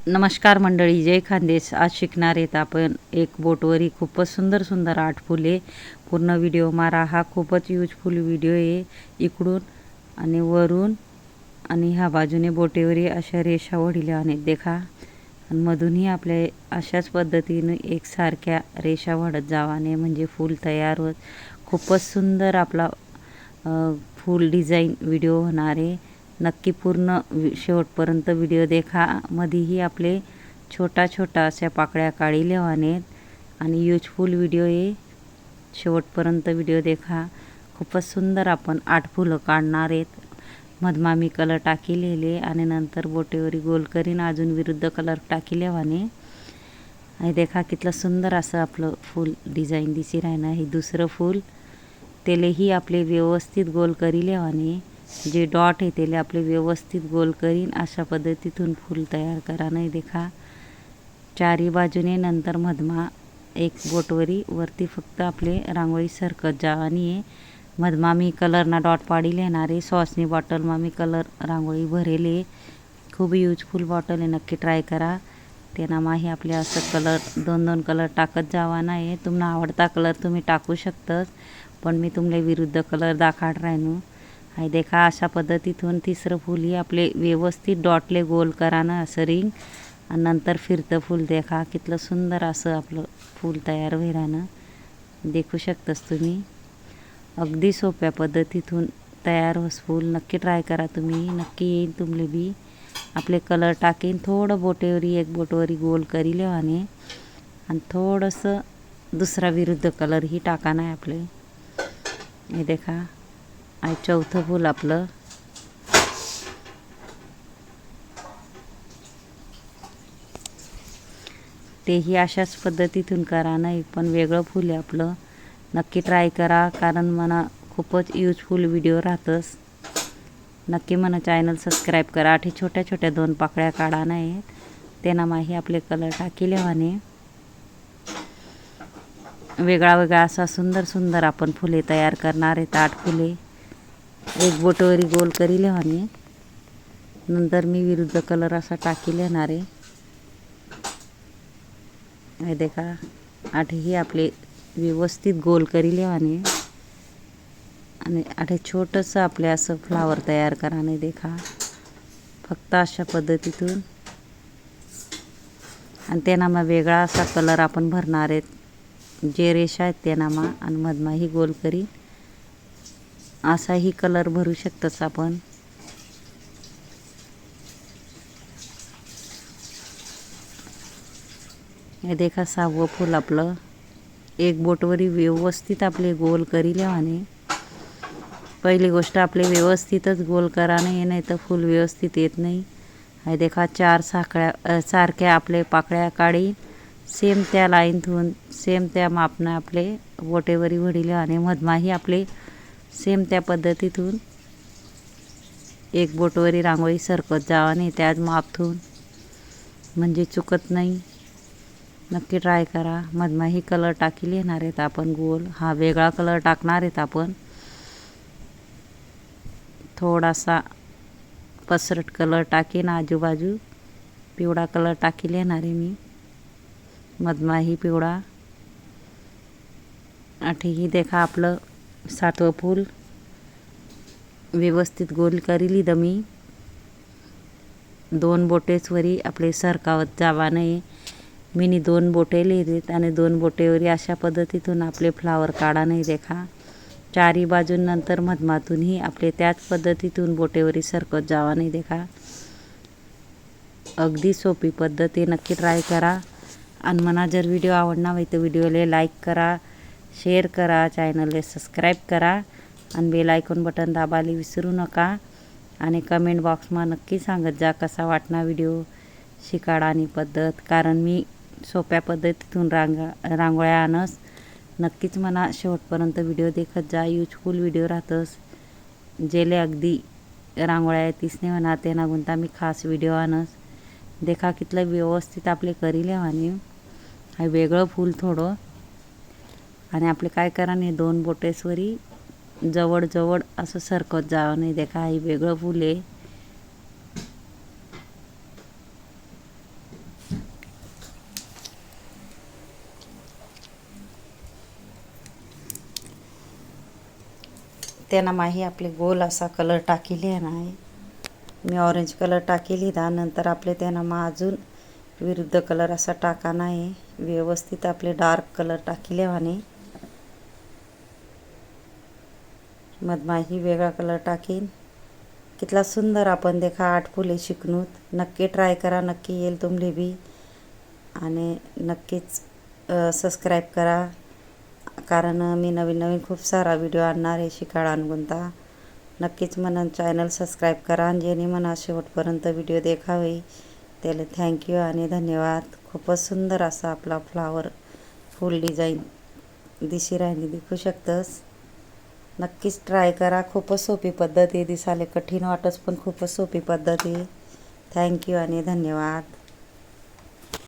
नमस्कार मंडळी, जय खानदेश. आज शिकणार आहेत आपण एक बोटवरी खूपच सुंदर सुंदर 8 फुले. पूर्ण व्हिडिओ मारा. हा खूपच यूजफुल व्हिडिओ आहे. इकडून आणि वरून आणि ह्या बाजूने बोटेवरी अशा रेषा ओढल्या आहेत देखा. आणि मधूनही आपल्या अशाच पद्धतीने एकसारख्या रेषा वाढत जावाने म्हणजे फूल तयार होत. खूपच सुंदर आपला फूल डिझाईन व्हिडिओ होणार आहे. नक्की पूर्ण शेवटपर्यंत व्हिडिओ देखा. मध्येही आपले छोटा छोटा अशा पाकळ्या काढी लेवाने आणि यूजफुल व्हिडिओ आहे. शेवटपर्यंत व्हिडिओ देखा. खूपच सुंदर आपण 8 फुलं काढणार आहेत. मधमा मी कलर टाकिलेले आणि नंतर बोटेवरी गोल करीन अजून विरुद्ध कलर टाकी लेवाने. आणि देखा कितलं सुंदर असं आपलं फूल डिझाईन दिसी राहणं. हे दुसरं फूल तेलेही आपले व्यवस्थित गोल करी लेवाने. जे डॉट आहे त्याला आपले व्यवस्थित गोल करीन अशा पद्धतीतून फूल तयार करा. नाही देखा चारी बाजूने नंतर मधमा एक बोटवरी वरती फक्त आपले रांगोळी सरकत जावानी आहे. मधमा मी कलरना डॉट पाडी लेणार आहे. सॉसनी बॉटलमा मी कलर रांगोळी भरेले. खूप यूजफुल बॉटल आहे, नक्की ट्राय करा. त्यांना माही आपले असं कलर दोन दोन कलर टाकत जावाना आहे. तुम्हाला आवडता कलर तुम्ही टाकू शकतात, पण मी तुम्हाला विरुद्ध कलर दाखाड राहिनो आहे. देखा अशा पद्धतीतून तिसरं फूल आपले व्यवस्थित डॉटले गोल करानं असं रिंग आणि नंतर फिरतं फूल. देखा कितलं सुंदर असं आपलं फूल तयार व्हायरानं देखू शकतास तुम्ही. अगदी सोप्या पद्धतीतून तयार होस फूल. नक्की ट्राय करा तुम्ही, नक्की येईल तुमले बी. आपले कलर टाकीन थोडं बोटेवरी एक बोटवरी गोल करी लेवाने आणि थोडंसं दुसरा विरुद्ध कलरही टाकाना आहे आपले. हे देखा आणि चौथं फूल आपलं तेही अशाच पद्धतीतून करा. नाही पण वेगळं फूल आहे आपलं. नक्की ट्राय करा, कारण मला खूपच यूजफुल व्हिडिओ राहतस. नक्की मला चॅनल सबस्क्राईब करा. आठी छोट्या छोट्या 2 पाकळ्या काढा नाही त्यांना माही आपले कलर टाकी लेवाने. वेगळा वेगळा असा सुंदर सुंदर आपण फुले तयार करणार आहेत. 8 फुले एक बोटवरी गोल करी लेवाने. नंतर मी विरुद्ध कलर असा टाकी लेणार आहे. हे देखा आठही आपले व्यवस्थित गोल करी लेवाने आणि आठे छोटंसं आपले असं फ्लावर तयार करा. नाही देखा फक्त अशा पद्धतीतून आणि त्यांना मग वेगळा असा कलर आपण भरणार आहेत. जे रेषा आहेत त्यांना मा आणि मधमाही गोल करी असाही कलर भरू शकतोच आपण. हे देखा 6वं फूल आपलं एक बोटवरी व्यवस्थित आपले गोल करी लेवाने. पहिली गोष्ट आपले व्यवस्थितच गोल करा नाही तर फूल व्यवस्थित येत नाही. हे देखा 4 सारख्या आपले पाकळ्या काढी सेम त्या लाईनतून सेम त्या मापनं आपले बोटेवरी वडीले आणि मधमाही आपले सेम त्या पद्धतीतून एक बोटवरी रांगोळी सरकत जावाने त्याच मापतून म्हणजे चुकत नाही. नक्की ट्राय करा. मधमाही कलर टाकी लेणार आहेत आपण गोल. हा वेगळा कलर टाकणार आहेत आपण. थोडासा पसरट कलर टाकीन आजूबाजू. पिवळा कलर टाकी लेणार आहे मी. मधमाही पिवळा. आठही देखा आपलं 7वं फूल व्यवस्थित गोल करी लिहिलं मी. 2 बोटेचवरी आपले सरकावत जावा नाही. मीनी 2 बोटे लिहिलेत आणि 2 बोटेवरी अशा पद्धतीतून आपले फ्लावर काढा नाही. देखा चारी बाजूंनंतर मधमातूनही आपले त्याच पद्धतीतून बोटेवरी सरकत जावा नाही. देखा अगदी सोपी पद्धत आहे, नक्की ट्राय करा. आणि मला जर व्हिडिओ आवडणार आहे तर व्हिडिओला लाईक करा, शेअर करा, चॅनलला सबस्क्राईब करा आणि बेल आयकॉन बटन दाबायला विसरू नका. आणि कमेंट बॉक्समा नक्की सांगत जा कसा वाटणार व्हिडिओ शिकाडानी पद्धत. कारण मी सोप्या पद्धतीतून रांगोळ्या आणस. नक्कीच मला शेवटपर्यंत व्हिडिओ देखत जा. यूजफुल व्हिडिओ राहतस. जेले अगदी रांगोळ्या येतीस नाही म्हणा त्यांना गुंता मी खास व्हिडिओ आणस. देखा कितलं व्यवस्थित आपले करी लेवाने. हा वेगळं फूल थोडं आणि आपले काय करा नाही 2 बोटेसवरी जवळ जवळ असं सरकत जावं नाही. देखा हे वेगळं फूल आहे. त्यांना माही आपले गोल असा कलर टाकेली आहे ना, मी ऑरेंज कलर टाकेली दा नंतर आपले त्यांना मा अजून विरुद्ध कलर असा टाका नाही, व्यवस्थित आपले डार्क कलर टाकेले वाने मधमाही वेगळा कलर टाकीन. कितला सुंदर आपण देखा आठ फुले शिकणूत. नक्की ट्राय करा, नक्की येईल तुमले बी. आणि नक्कीच सबस्क्राईब करा, कारण मी नवीन नवीन खूप सारा व्हिडिओ आणणार आहे शिकाळांगुंता. नक्कीच म्हणून चॅनल सबस्क्राईब करा आणि ज्यांनी म्हणा शेवटपर्यंत व्हिडिओ देखावे त्याला थँक्यू आणि धन्यवाद. खूपच सुंदर असा आपला फ्लावर फुल डिझाईन दिशी राहिली दिखू शकतस. नक्कीच ट्राय करा. खूपच सोपी पद्धत आहे, दिसाले कठीण वाटस पण खूपच सोपी पद्धत आहे. थँक्यू आणि धन्यवाद.